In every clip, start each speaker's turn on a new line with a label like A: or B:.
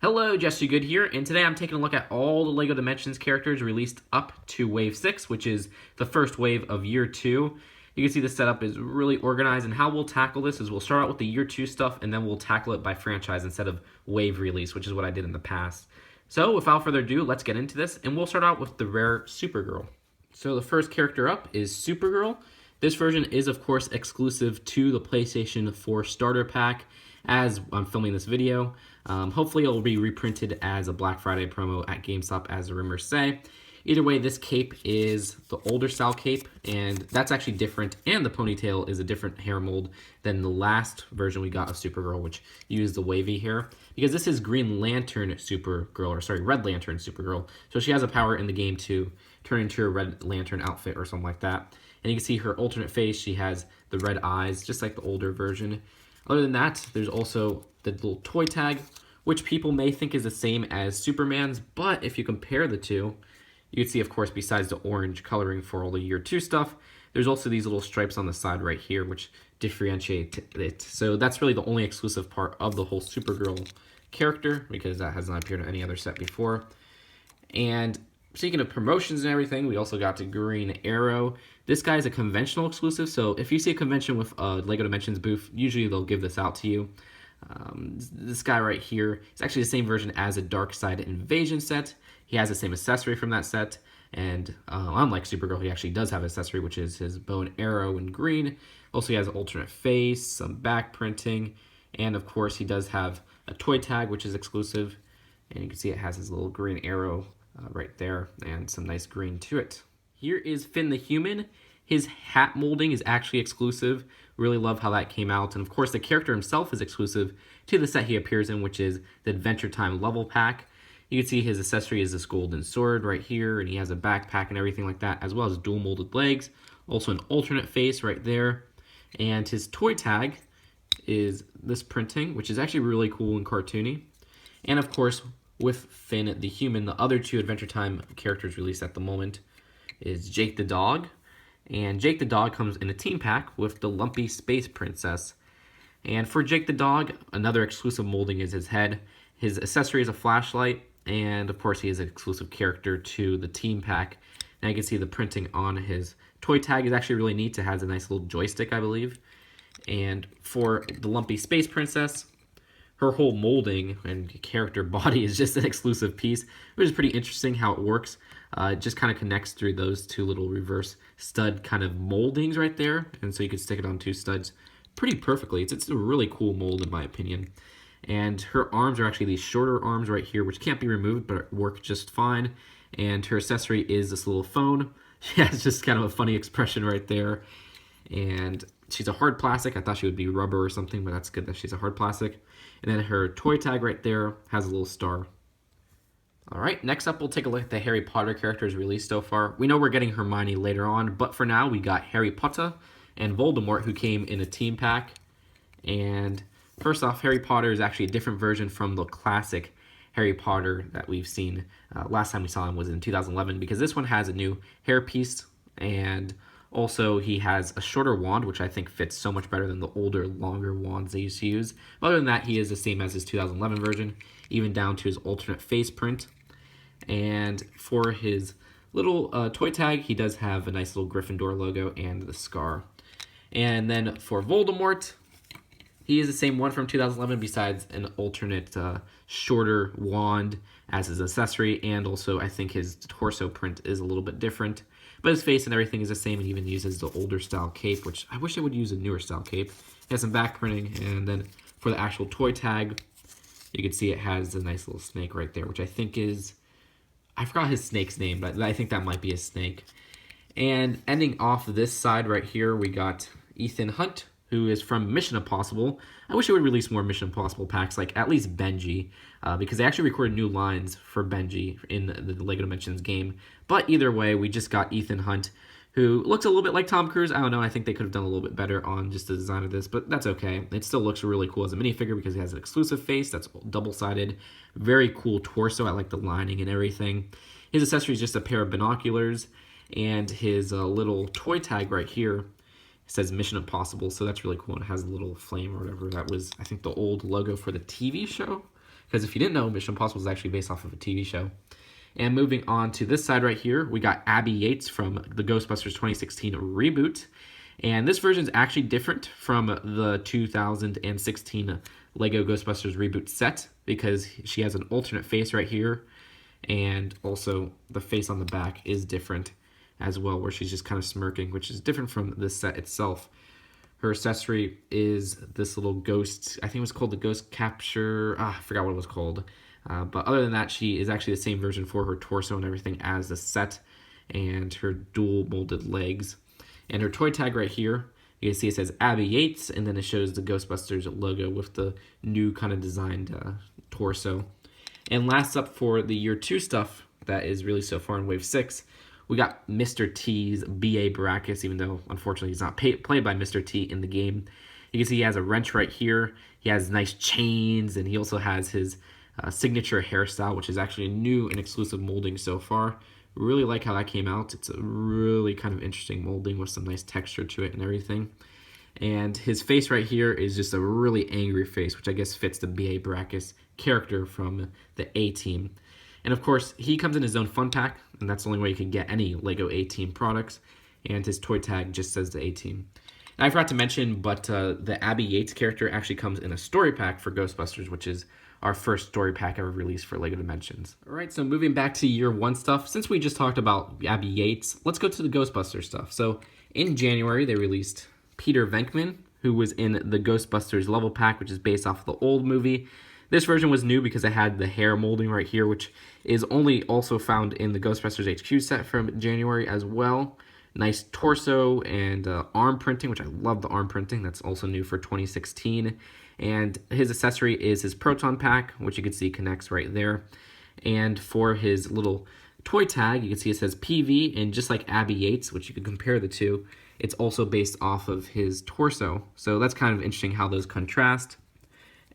A: Hello, Jesse Good here, and today I'm taking a look at all the LEGO Dimensions characters released up to Wave 6, which is the first wave of Year 2. You can see the setup is really organized, and how we'll tackle this is we'll start out with the Year 2 stuff, and then we'll tackle it by franchise instead of wave release, which is what I did in the past. So, without further ado, let's get into this, and we'll start out with the rare Supergirl. So the first character up is Supergirl. This version is, of course, exclusive to the PlayStation 4 Starter Pack as I'm filming this video. Hopefully it'll be reprinted as a Black Friday promo at GameStop, as the rumors say. Either way, this cape is the older style cape, and that's actually different, and the ponytail is a different hair mold than the last version we got of Supergirl, which used the wavy hair, because this is Green Lantern Supergirl, or sorry, Red Lantern Supergirl. So she has a power in the game to turn into a Red Lantern outfit or something like that. And you can see her alternate face. She has the red eyes, just like the older version. Other than that, there's also the little toy tag, which people may think is the same as Superman's, but if you compare the two, you can see, of course, besides the orange coloring for all the Year 2 stuff, there's also these little stripes on the side right here, which differentiate it. So that's really the only exclusive part of the whole Supergirl character, because that has not appeared in any other set before. And speaking of promotions and everything, we also got to Green Arrow. This guy is a conventional exclusive, so if you see a convention with a LEGO Dimensions booth, usually they'll give this out to you. This guy right here is actually the same version as a Dark Side Invasion set. He has the same accessory from that set, and unlike Supergirl, he actually does have an accessory, which is his bow and arrow in green. Also, he has an alternate face, some back printing, and of course, he does have a toy tag, which is exclusive. And you can see it has his little green arrow right there, and some nice green to it. Here is Finn the Human. His hat molding is actually exclusive. Really love how that came out. And of course, the character himself is exclusive to the set he appears in, which is the Adventure Time level pack. You can see his accessory is this golden sword right here, and he has a backpack and everything like that, as well as dual molded legs. Also an alternate face right there. And his toy tag is this printing, which is actually really cool and cartoony. And of course, with Finn the Human, the other two Adventure Time characters released at the moment is Jake the Dog. And Jake the Dog comes in a team pack with the Lumpy Space Princess. And for Jake the Dog, another exclusive molding is his head. His accessory is a flashlight, and of course he is an exclusive character to the team pack. Now you can see the printing on his toy tag is actually really neat. It has a nice little joystick, I believe. And for the Lumpy Space Princess, her whole molding and character body is just an exclusive piece, which is pretty interesting how it works. It just kind of connects through those two little reverse stud kind of moldings right there, and so you can stick it on two studs pretty perfectly. It's a really cool mold in my opinion. And her arms are actually these shorter arms right here, which can't be removed, but work just fine. And her accessory is this little phone. She has just kind of a funny expression right there. And she's a hard plastic. I thought she would be rubber or something, but that's good that she's a hard plastic. And then her toy tag right there has a little star. Alright, next up we'll take a look at the Harry Potter characters released so far. We know we're getting Hermione later on, but for now we got Harry Potter and Voldemort, who came in a team pack. And first off, Harry Potter is actually a different version from the classic Harry Potter that we've seen. Last time we saw him was in 2011, because this one has a new hairpiece, and also he has a shorter wand, which I think fits so much better than the older, longer wands they used to use. But other than that, he is the same as his 2011 version, even down to his alternate face print. And for his little toy tag, he does have a nice little Gryffindor logo and the scar. And then for Voldemort, he is the same one from 2011, besides an alternate shorter wand as his accessory, and also I think his torso print is a little bit different. But his face and everything is the same, and even uses the older style cape, which I wish I would use a newer style cape. It has some back printing, and then for the actual toy tag, you can see it has a nice little snake right there, which I think is, I forgot his snake's name, but I think that might be a snake. And ending off this side right here, we got Ethan Hunt, who is from Mission Impossible. I wish it would release more Mission Impossible packs, like at least Benji, because they actually recorded new lines for Benji in the LEGO Dimensions game. But either way, we just got Ethan Hunt, who looks a little bit like Tom Cruise. I don't know, I think they could have done a little bit better on just the design of this, but that's okay. It still looks really cool as a minifigure because it has an exclusive face that's double-sided. Very cool torso. I like the lining and everything. His accessory is just a pair of binoculars, and his little toy tag right here says Mission Impossible, so that's really cool. And it has a little flame or whatever. That was, I think, the old logo for the TV show, Because if you didn't know, Mission Impossible is actually based off of a TV show. And moving on to this side right here, we got Abby Yates from the Ghostbusters 2016 reboot. And this version is actually different from the 2016 Lego Ghostbusters reboot set because she has an alternate face right here. And also the face on the back is different as well, where she's just kind of smirking, which is different from the set itself. Her accessory is this little ghost. I think it was called the Ghost Capture. I forgot what it was called. But other than that, she is actually the same version for her torso and everything as the set, and her dual molded legs. And her toy tag right here, you can see it says Abby Yates, and then it shows the Ghostbusters logo with the new kind of designed torso. And last up for the year 2 stuff that is released so far in Wave 6, we got Mr. T's B.A. Baracus, even though, unfortunately, he's not played by Mr. T in the game. You can see he has a wrench right here. He has nice chains, and he also has his signature hairstyle, which is actually a new and exclusive molding so far. Really like how that came out. It's a really kind of interesting molding with some nice texture to it and everything. And his face right here is just a really angry face, which I guess fits the B.A. Baracus character from the A-Team. And of course, he comes in his own fun pack, and that's the only way you can get any Lego A-Team products. And his toy tag just says the A-Team. And I forgot to mention, but the Abby Yates character actually comes in a story pack for Ghostbusters, which is our first story pack ever released for LEGO Dimensions. All right, so moving back to year 1 stuff, since we just talked about Abby Yates, let's go to the Ghostbusters stuff. So in January, they released Peter Venkman, who was in the Ghostbusters level pack, which is based off of the old movie. This version was new because it had the hair molding right here, which is only also found in the Ghostbusters HQ set from January as well. Nice torso and arm printing, which I love the arm printing. That's also new for 2016. And his accessory is his proton pack, which you can see connects right there. And for his little toy tag, you can see it says PV, and just like Abby Yates, which you can compare the two, it's also based off of his torso. So that's kind of interesting how those contrast.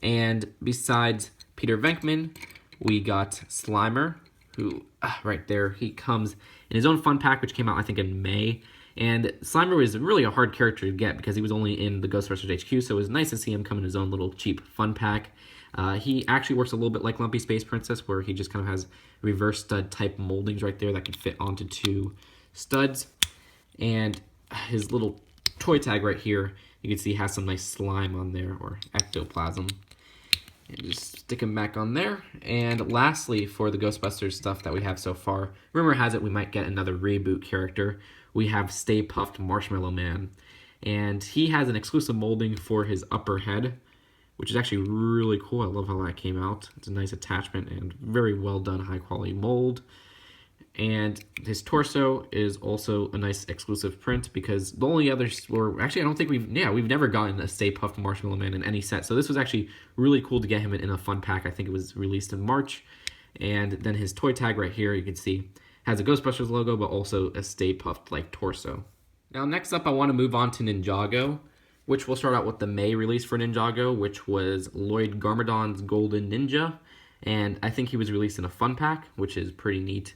A: And besides Peter Venkman, we got Slimer, who, right there, he comes in his own fun pack, which came out, I think, in May. And Slimer was really a hard character to get because he was only in the Ghostbusters HQ, so it was nice to see him come in his own little cheap fun pack. He actually works a little bit like Lumpy Space Princess, where he just kind of has reverse stud type moldings right there that can fit onto 2 studs. And his little toy tag right here, you can see has some nice slime on there, or ectoplasm. And just stick him back on there. And lastly, for the Ghostbusters stuff that we have so far, rumor has it we might get another reboot character. We have Stay Puft Marshmallow Man. And he has an exclusive molding for his upper head, which is actually really cool. I love how that came out. It's a nice attachment and very well done, high quality mold. And his torso is also a nice exclusive print because the only others were actually, I don't think we've never gotten a Stay Puft Marshmallow Man in any set. So this was actually really cool to get him in a fun pack. I think it was released in March. And then his toy tag right here, you can see, has a Ghostbusters logo, but also a Stay Puft like torso. Now next up, I want to move on to Ninjago, which we'll start out with the May release for Ninjago, which was Lloyd Garmadon's Golden Ninja. And I think he was released in a fun pack, which is pretty neat.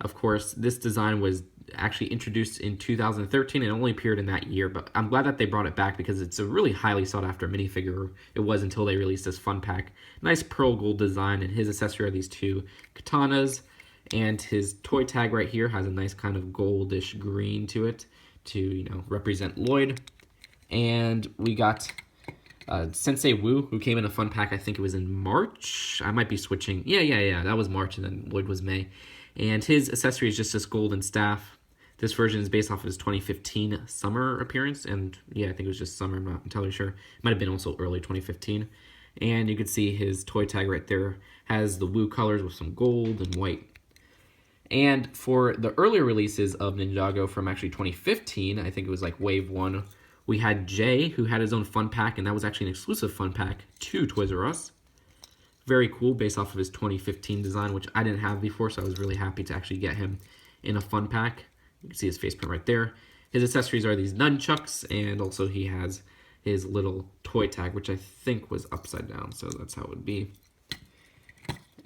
A: Of course, this design was actually introduced in 2013 and only appeared in that year, but I'm glad that they brought it back because it's a really highly sought after minifigure. It was until they released this fun pack. Nice pearl gold design, and his accessory are these 2 katanas, and his toy tag right here has a nice kind of goldish green to it to, you know, represent Lloyd. And we got Sensei Wu, who came in a fun pack. I think it was in March. I might be switching. Yeah, that was March, and then Lloyd was May. And his accessory is just this golden staff. This version is based off of his 2015 summer appearance. And yeah, I think it was just summer. I'm not entirely sure. It might have been also early 2015. And you can see his toy tag right there has the Wu colors with some gold and white. And for the earlier releases of Ninjago from actually 2015, I think it was like Wave 1, we had Jay, who had his own fun pack. And that was actually an exclusive fun pack to Toys R Us. Very cool, based off of his 2015 design, which I didn't have before, so I was really happy to actually get him in a fun pack. You can see his face print right there. His accessories are these nunchucks, and also he has his little toy tag, which I think was upside down, so that's how it would be.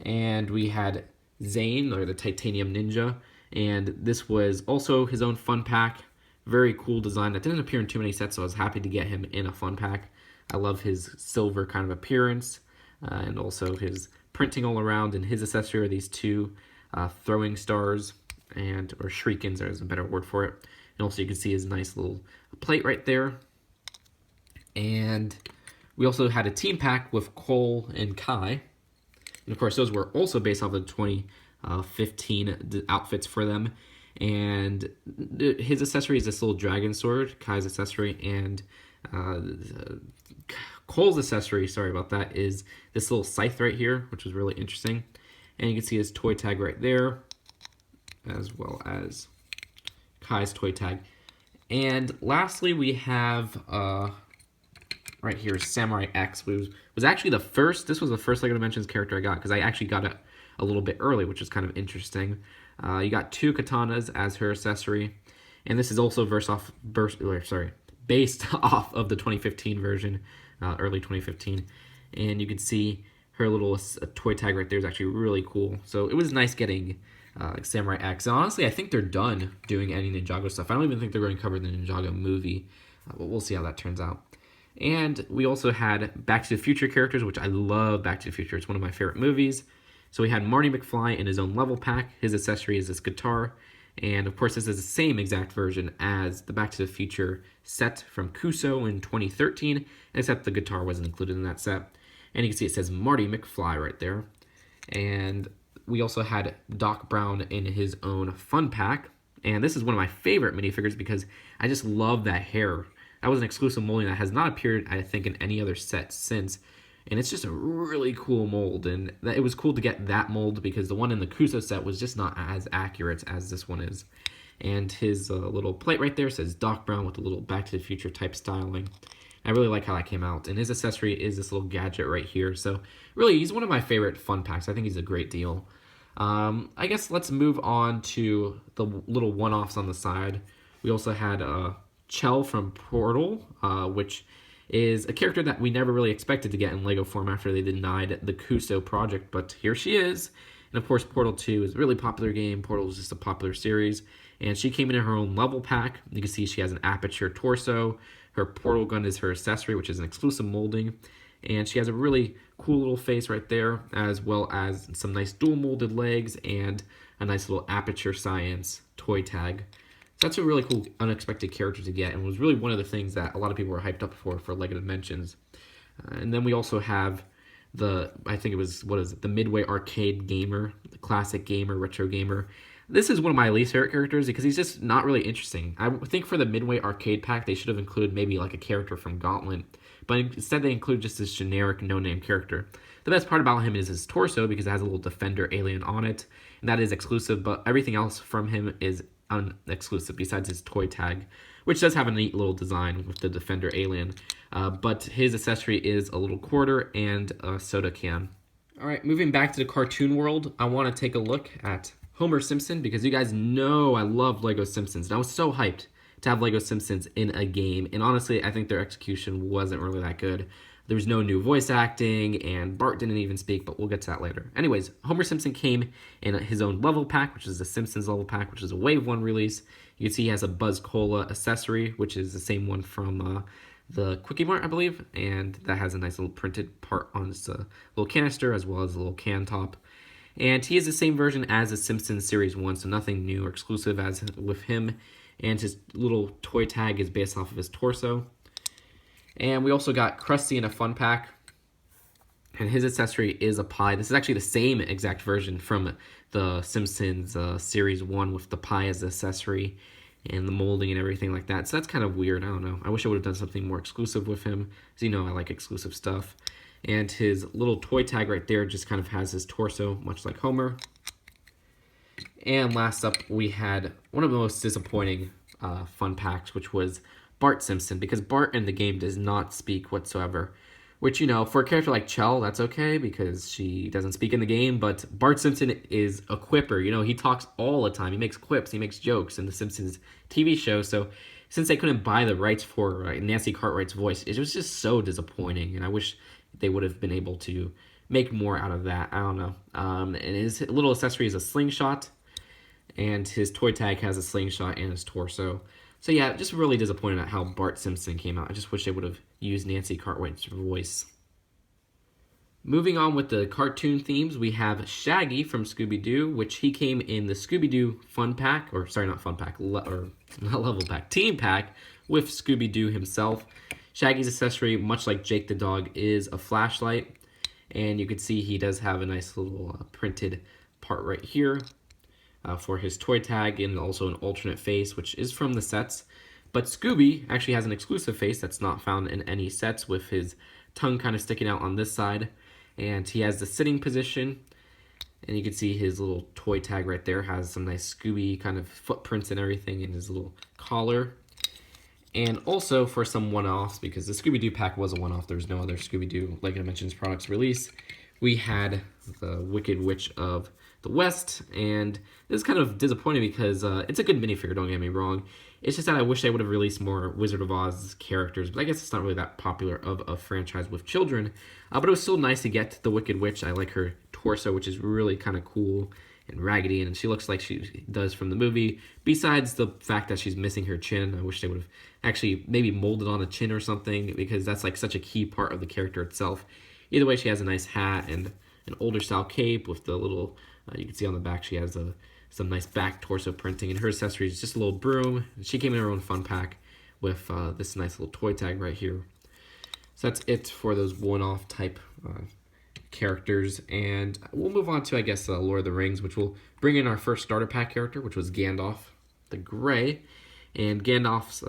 A: And we had Zane, or the Titanium Ninja, and this was also his own fun pack. Very cool design. That didn't appear in too many sets, so I was happy to get him in a fun pack. I love his silver kind of appearance. And also his printing all around, and his accessory are these two throwing stars, or shriekins, there's a better word for it. And also you can see his nice little plate right there. And we also had a team pack with Cole and Kai. And of course, those were also based off of the 2015 outfits for them. And his accessory is this little dragon sword, Kai's accessory, and Cole's accessory, sorry about that, is this little scythe right here, which was really interesting. And you can see his toy tag right there, as well as Kai's toy tag. And lastly, we have right here, Samurai X, which was actually the first. This was the first LEGO Dimensions character I got, because I actually got it a little bit early, which is kind of interesting. You got two katanas as her accessory, and this is also based off of the 2015 version, early 2015. And you can see her little toy tag right there is actually really cool. So it was nice getting Samurai X. And honestly, I think they're done doing any Ninjago stuff. I don't even think they're going to cover the Ninjago movie, but we'll see how that turns out. And we also had Back to the Future characters, which I love Back to the Future. It's one of my favorite movies. So we had Marty McFly in his own level pack. His accessory is this guitar. And of course, this is the same exact version as the Back to the Future set from Kuso in 2013, except the guitar wasn't included in that set. And you can see it says Marty McFly right there. And we also had Doc Brown in his own fun pack. And this is one of my favorite minifigures because I just love that hair. That was an exclusive molding that has not appeared, I think, in any other set since. And it's just a really cool mold. And it was cool to get that mold because the one in the Kuso set was just not as accurate as this one is. And his little plate right there says Doc Brown with a little Back to the Future type styling. I really like how that came out. And his accessory is this little gadget right here. So really, he's one of my favorite fun packs. I think he's a great deal. I guess let's move on to the little one-offs on the side. We also had Chell from Portal, which is a character that we never really expected to get in LEGO form after they denied the Kuso project, but here she is. And of course, Portal 2 is a really popular game. Portal is just a popular series. And she came in her own level pack. You can see she has an aperture torso. Her portal gun is her accessory, which is an exclusive molding. And she has a really cool little face right there, as well as some nice dual molded legs and a nice little aperture science toy tag. So that's a really cool, unexpected character to get, and was really one of the things that a lot of people were hyped up for LEGO Dimensions. And then we also have I think it was, the Midway arcade gamer, the classic gamer, retro gamer. This is one of my least favorite characters because he's just not really interesting. I think for the Midway arcade pack, they should have included maybe like a character from Gauntlet, but instead they include just this generic no-name character. The best part about him is his torso because it has a little Defender alien on it, and that is exclusive, but everything else from him is exclusive besides his toy tag, which does have a neat little design with the Defender alien. But his accessory is a little quarter and a soda can. All right, moving back to the cartoon world, I want to take a look at Homer Simpson because you guys know I love LEGO Simpsons. And I was so hyped to have LEGO Simpsons in a game. And honestly, I think their execution wasn't really that good. There was no new voice acting, and Bart didn't even speak, but we'll get to that later. Anyways, Homer Simpson came in his own level pack, which is the Simpsons level pack, which is a Wave 1 release. You can see he has a Buzz Cola accessory, which is the same one from the Quickie Mart, I believe, and that has a nice little printed part on this little canister, as well as a little can top. And he is the same version as the Simpsons Series 1, so nothing new or exclusive as with him. And his little toy tag is based off of his torso. And we also got Krusty in a fun pack. And his accessory is a pie. This is actually the same exact version from the Simpsons Series 1 with the pie as the accessory and the molding and everything like that. So that's kind of weird. I don't know. I wish I would have done something more exclusive with him. As you know, I like exclusive stuff. And his little toy tag right there just kind of has his torso, much like Homer. And last up, we had one of the most disappointing fun packs, which was Bart Simpson, because Bart in the game does not speak whatsoever. Which, you know, for a character like Chell, that's okay, because she doesn't speak in the game, but Bart Simpson is a quipper. You know, he talks all the time. He makes quips, he makes jokes in the Simpsons TV show, so since they couldn't buy the rights for Nancy Cartwright's voice, it was just so disappointing, and I wish they would have been able to make more out of that. I don't know. And his little accessory is a slingshot, and his toy tag has a slingshot and his torso. So yeah, just really disappointed at how Bart Simpson came out. I just wish they would have used Nancy Cartwright's voice. Moving on with the cartoon themes, we have Shaggy from Scooby-Doo, which he came in the Scooby-Doo Fun Pack, or sorry, not Fun Pack, or not Level Pack, Team Pack with Scooby-Doo himself. Shaggy's accessory, much like Jake the dog, is a flashlight, and you can see he does have a nice little printed part right here for his toy tag, and also an alternate face, which is from the sets. But Scooby actually has an exclusive face that's not found in any sets, with his tongue kind of sticking out on this side. And he has the sitting position, and you can see his little toy tag right there has some nice Scooby kind of footprints and everything in his little collar. And also for some one-offs, because the Scooby-Doo pack was a one-off, there's no other Scooby-Doo Lego Dimensions products release, we had the Wicked Witch of the West, and this is kind of disappointing because it's a good minifigure, don't get me wrong. It's just that I wish they would have released more Wizard of Oz characters, but I guess it's not really that popular of a franchise with children. But it was still nice to get the Wicked Witch. I like her torso, which is really kind of cool and raggedy, and she looks like she does from the movie. Besides the fact that she's missing her chin, I wish they would have actually maybe molded on a chin or something, because that's like such a key part of the character itself. Either way, she has a nice hat and an older style cape with the little, you can see on the back she has some nice back torso printing, and her accessory is just a little broom. She came in her own fun pack with this nice little toy tag right here. So that's it for those one-off type characters, and we'll move on to, I guess, Lord of the Rings, which will bring in our first starter pack character, which was Gandalf the Grey. And Gandalf's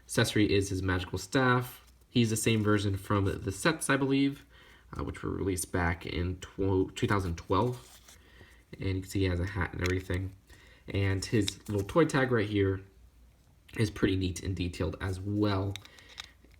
A: accessory is his magical staff. He's the same version from the sets, I believe, which were released back in 2012. And you can see he has a hat and everything. And his little toy tag right here is pretty neat and detailed as well.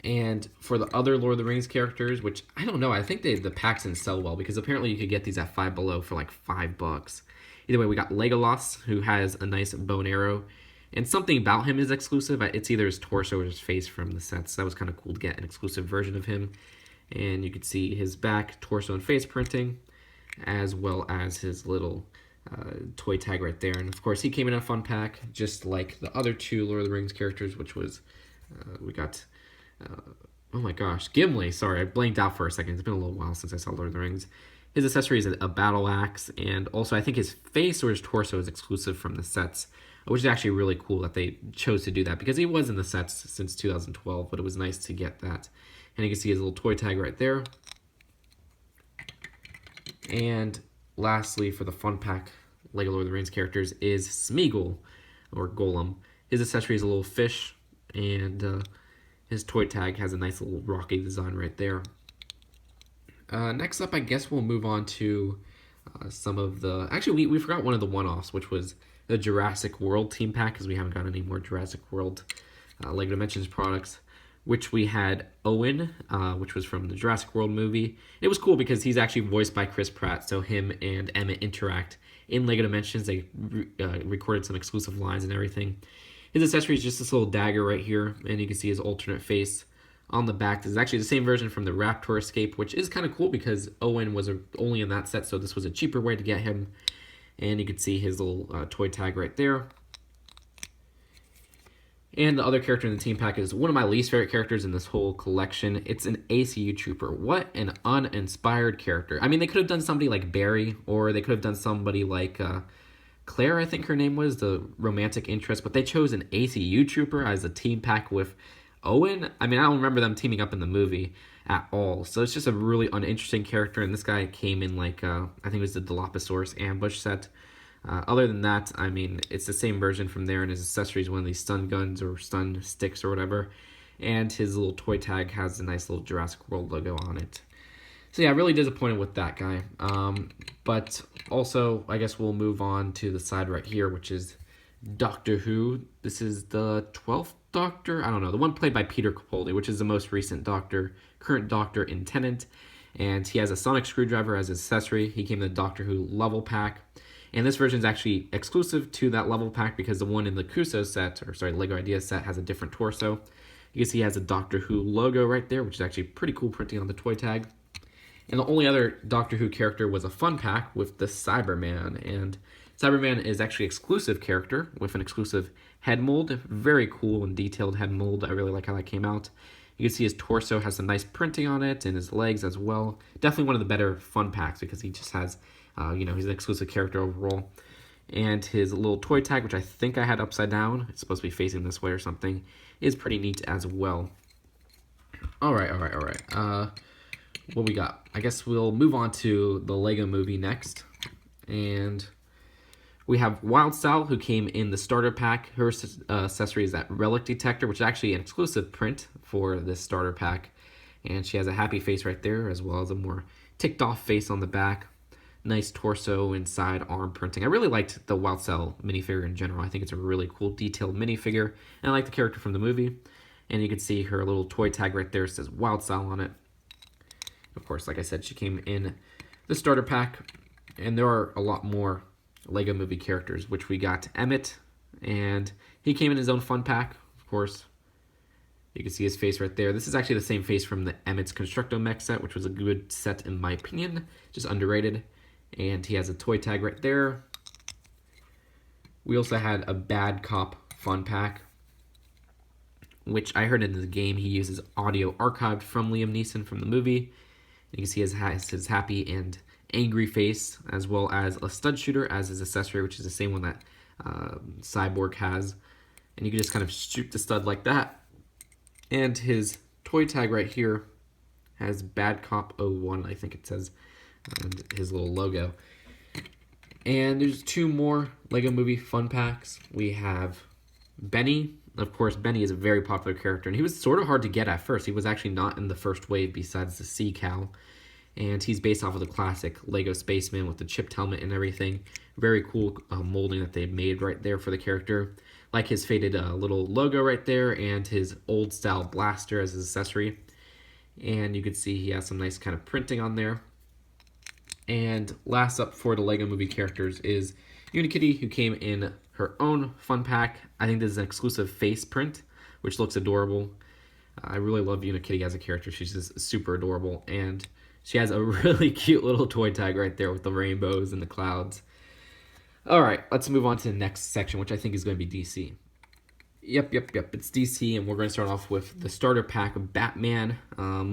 A: And for the other Lord of the Rings characters, which I don't know, I think the packs didn't sell well, because apparently you could get these at Five Below for like $5. Either way, we got Legolas, who has a nice bow and arrow. And something about him is exclusive. It's either his torso or his face from the sets. So that was kind of cool to get an exclusive version of him. And you can see his back, torso, and face printing, as well as his little toy tag right there. And of course, he came in a fun pack, just like the other two Lord of the Rings characters, which was, we got, oh my gosh, Gimli. Sorry, I blanked out for a second. It's been a little while since I saw Lord of the Rings. His accessory is a battle axe, and also I think his face or his torso is exclusive from the sets, which is actually really cool that they chose to do that, because he was in the sets since 2012, but it was nice to get that. And you can see his little toy tag right there. And lastly, for the fun pack Lego Lord of the Rings characters is Smeagol, or Golem. His accessory is a little fish, and his toy tag has a nice little rocky design right there. Next up, I guess we'll move on to some of the... Actually, we forgot one of the one-offs, which was the Jurassic World team pack, because we haven't got any more Jurassic World Lego Dimensions products, which we had Owen, which was from the Jurassic World movie. It was cool because he's actually voiced by Chris Pratt, so him and Emmett interact in Lego Dimensions. They recorded some exclusive lines and everything. His accessory is just this little dagger right here, and you can see his alternate face on the back. This is actually the same version from the Raptor Escape, which is kind of cool because Owen was only in that set, so this was a cheaper way to get him. And you can see his little toy tag right there. And the other character in the team pack is one of my least favorite characters in this whole collection. It's an ACU Trooper. What an uninspired character. I mean, they could have done somebody like Barry, or they could have done somebody like Claire, I think her name was, the romantic interest, but they chose an ACU Trooper as a team pack with Owen. I mean, I don't remember them teaming up in the movie at all, so it's just a really uninteresting character, and this guy came in like, I think it was the Dilophosaurus ambush set. Other than that, I mean, it's the same version from there, and his accessory is one of these stun guns or stun sticks or whatever, and his little toy tag has a nice little Jurassic World logo on it. So yeah, really disappointed with that guy. But also, I guess we'll move on to the side right here, which is Doctor Who. This is the 12th Doctor? I don't know, the one played by Peter Capaldi, which is the most recent Doctor, current Doctor in Tennant. And he has a sonic screwdriver as his accessory. He came in the Doctor Who level pack. And this version is actually exclusive to that level pack because the one in the Kuso set, or sorry, Lego Ideas set, has a different torso. You can see he has a Doctor Who logo right there, which is actually pretty cool printing on the toy tag. And the only other Doctor Who character was a fun pack with the Cyberman. And Cyberman is actually an exclusive character with an exclusive head mold. Very cool and detailed head mold. I really like how that came out. You can see his torso has some nice printing on it, and his legs as well. Definitely one of the better fun packs because he just has, he's an exclusive character overall. And his little toy tag, which I think I had upside down, it's supposed to be facing this way or something, is pretty neat as well. All right. What we got? I guess we'll move on to the Lego Movie next. And we have Wild Style, who came in the starter pack. Her accessory is that relic detector, which is actually an exclusive print for this starter pack. And she has a happy face right there, as well as a more ticked off face on the back. Nice torso and side arm printing. I really liked the Wild Style minifigure in general. I think it's a really cool detailed minifigure. And I like the character from the movie. And you can see her little toy tag right there. It says Wild Style on it. Of course, like I said, she came in the starter pack. And there are a lot more Lego Movie characters, which we got Emmett. And he came in his own fun pack, of course. You can see his face right there. This is actually the same face from the Emmett's Constructo Mech set, which was a good set in my opinion. Just underrated. And he has a toy tag right there. We also had a Bad Cop fun pack, which I heard in the game he uses audio archived from Liam Neeson from the movie. You can see his happy and angry face, as well as a stud shooter as his accessory, which is the same one that Cyborg has. And you can just kind of shoot the stud like that. And his toy tag right here has Bad Cop 01, I think it says, and his little logo. And there's two more Lego Movie fun packs. We have Benny. Of course, Benny is a very popular character, and he was sort of hard to get at first. He was actually not in the first wave besides the Sea Cow. And he's based off of the classic Lego Spaceman with the chipped helmet and everything. Very cool molding that they made right there for the character. Like his faded little logo right there, and his old style blaster as his accessory. And you can see he has some nice kind of printing on there. And last up for the Lego Movie characters is Unikitty, who came in her own fun pack. I think this is an exclusive face print, which looks adorable. I really love Unikitty as a character. She's just super adorable. And she has a really cute little toy tag right there with the rainbows and the clouds. All right, let's move on to the next section, which I think is going to be DC. Yep, it's DC, and we're going to start off with the starter pack of Batman,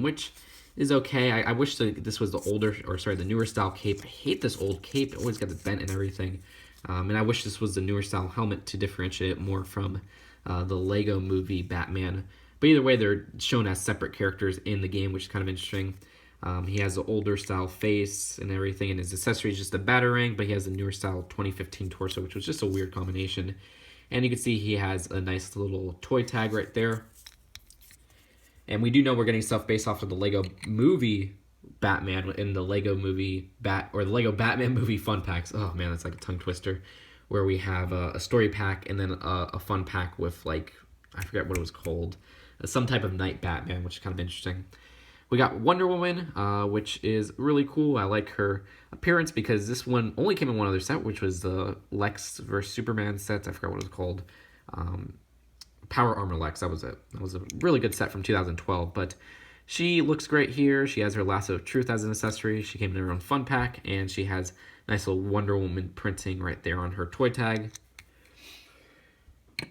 A: which is okay. I wish this was the newer style cape. I hate this old cape. It always got the bent and everything. And I wish this was the newer style helmet to differentiate it more from the Lego Movie Batman. But either way, they're shown as separate characters in the game, which is kind of interesting. He has the older style face and everything, and his accessory is just a Batarang, but he has the newer style 2015 torso, which was just a weird combination. And you can see he has a nice little toy tag right there. And we do know we're getting stuff based off of the Lego Movie Batman in the Lego Movie the Lego Batman Movie fun packs. Oh man, that's like a tongue twister. Where we have a story pack and then a fun pack with, like, I forget what it was called, some type of night Batman, which is kind of interesting. We got Wonder Woman, which is really cool. I like her appearance because this one only came in one other set, which was the Lex vs. Superman sets. I forgot what it was called. Power Armor Lex, that was it. That was a really good set from 2012, but she looks great here. She has her Lasso of Truth as an accessory. She came in her own fun pack, and she has nice little Wonder Woman printing right there on her toy tag.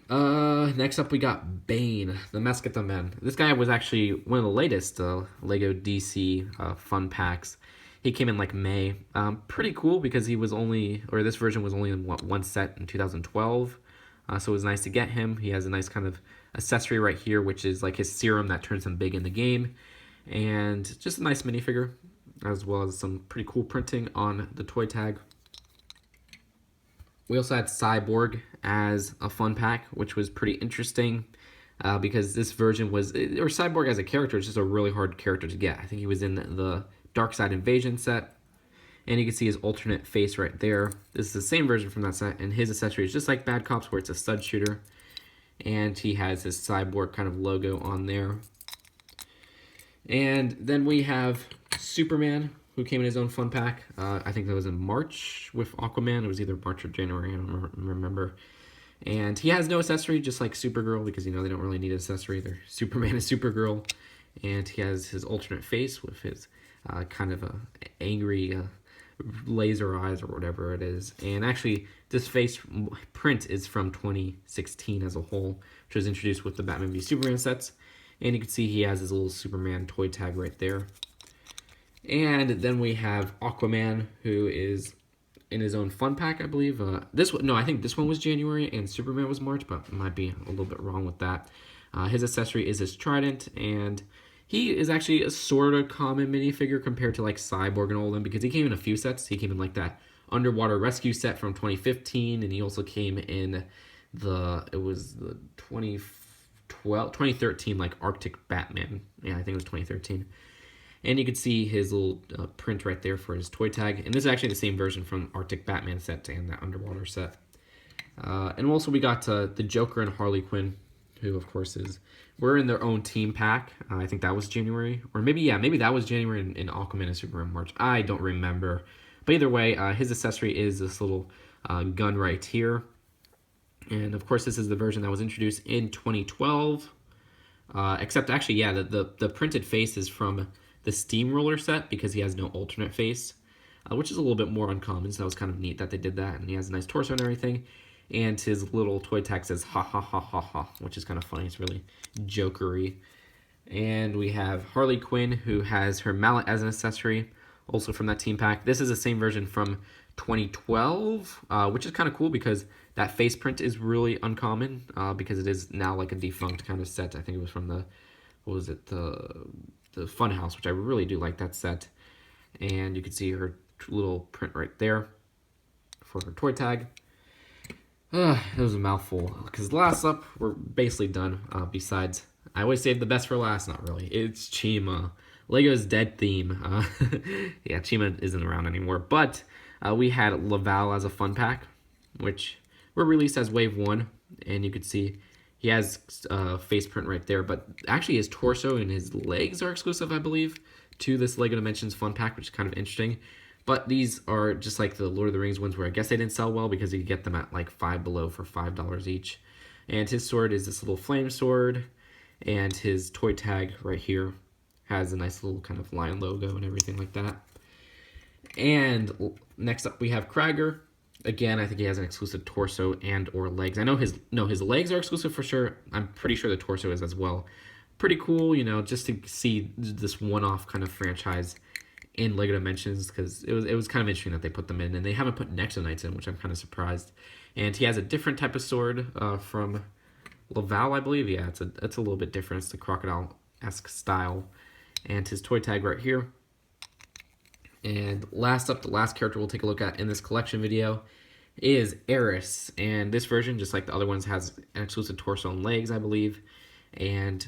A: Next up we got Bane, the Mascota Man. This guy was actually one of the latest Lego DC fun packs. He came in like May. Pretty cool because this version was only in one set in 2012. So it was nice to get him. He has a nice kind of accessory right here, which is like his serum that turns him big in the game. And just a nice minifigure, as well as some pretty cool printing on the toy tag. We also had Cyborg as a fun pack, which was pretty interesting because this version Cyborg as a character is just a really hard character to get. I think he was in the Darkseid Invasion set, and you can see his alternate face right there. This is the same version from that set, and his accessory is just like Bad Cops, where it's a stud shooter, and he has his Cyborg kind of logo on there. And then we have Superman, who came in his own fun pack. I think that was in March with Aquaman. It was either March or January, I don't remember. And he has no accessory, just like Supergirl, because, they don't really need an accessory. They're Superman and Supergirl. And he has his alternate face with his kind of angry laser eyes or whatever it is. And actually, this face print is from 2016 as a whole, which was introduced with the Batman v Superman sets. And you can see he has his little Superman toy tag right there. And then we have Aquaman, who is in his own fun pack, I believe. I think this one was January and Superman was March, but I might be a little bit wrong with that. His accessory is his trident, and he is actually a sort of common minifigure compared to like Cyborg and all of them, because he came in a few sets. He came in like that underwater rescue set from 2015, and he also came in the 2013 like Arctic Batman. Yeah, I think it was 2013. And you can see his little print right there for his toy tag. And this is actually the same version from Arctic Batman set and that underwater set. And also we got the Joker and Harley Quinn, who of course we're in their own team pack. I think that was January. Or maybe that was January in Aquaman and Superman March. I don't remember. But either way, his accessory is this little gun right here. And of course this is the version that was introduced in 2012. Except actually, yeah, the printed face is from the Steamroller set because he has no alternate face, which is a little bit more uncommon, so that was kind of neat that they did that, and he has a nice torso and everything, and his little toy tag says ha ha ha ha ha, which is kind of funny. It's really jokery. And we have Harley Quinn, who has her mallet as an accessory, also from that team pack. This is the same version from 2012, which is kind of cool because that face print is really uncommon, because it is now like a defunct kind of set. I think it was from the Funhouse, which I really do like that set. And you can see her little print right there for her toy tag. It was a mouthful, because last up, we're basically done. Besides, I always save the best for last. Not really. It's Chima. Lego's dead theme. Yeah, Chima isn't around anymore. But we had Laval as a fun pack, which were released as Wave 1. And you could see he has face print right there, but actually his torso and his legs are exclusive, I believe, to this LEGO Dimensions Fun Pack, which is kind of interesting. But these are just like the Lord of the Rings ones, where I guess they didn't sell well because you could get them at like Five Below for $5 each. And his sword is this little flame sword, and his toy tag right here has a nice little kind of lion logo and everything like that. And next up we have Krager. Again, I think he has an exclusive torso and or legs. I know his legs are exclusive for sure. I'm pretty sure the torso is as well. Pretty cool, just to see this one-off kind of franchise in LEGO Dimensions, because it was kind of interesting that they put them in, and they haven't put Nexo Knights in, which I'm kind of surprised. And he has a different type of sword from Laval, I believe. Yeah, it's a little bit different. It's the crocodile-esque style. And his toy tag right here. And last up, the last character we'll take a look at in this collection video is Eris. And this version, just like the other ones, has an exclusive torso and legs, I believe. And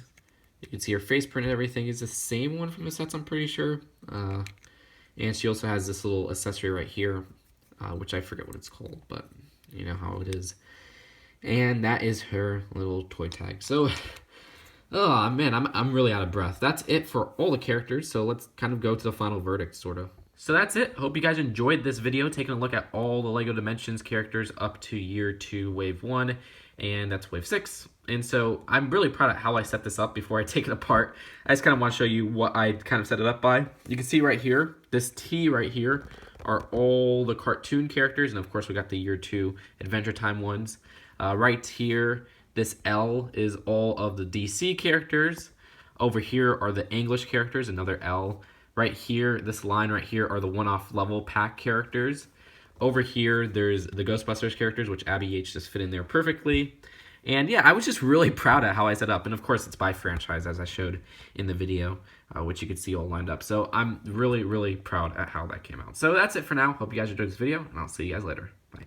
A: you can see her face print and everything is the same one from the sets, I'm pretty sure. And she also has this little accessory right here, which I forget what it's called, but you know how it is. And that is her little toy tag. So, oh man, I'm really out of breath. That's it for all the characters, so let's kind of go to the final verdict, sort of. So that's it. Hope you guys enjoyed this video, taking a look at all the LEGO Dimensions characters up to Year 2, Wave 1, and that's Wave 6. And so I'm really proud of how I set this up before I take it apart. I just kind of want to show you what I kind of set it up by. You can see right here, this T right here are all the cartoon characters, and of course we got the Year 2 Adventure Time ones. Right here, this L is all of the DC characters. Over here are the English characters, another L. Right here, this line right here are the one-off level pack characters. Over here, there's the Ghostbusters characters, which Abby H just fit in there perfectly. And yeah, I was just really proud of how I set up. And of course, it's by franchise, as I showed in the video, which you could see all lined up. So I'm really, really proud at how that came out. So that's it for now. Hope you guys enjoyed this video, and I'll see you guys later. Bye.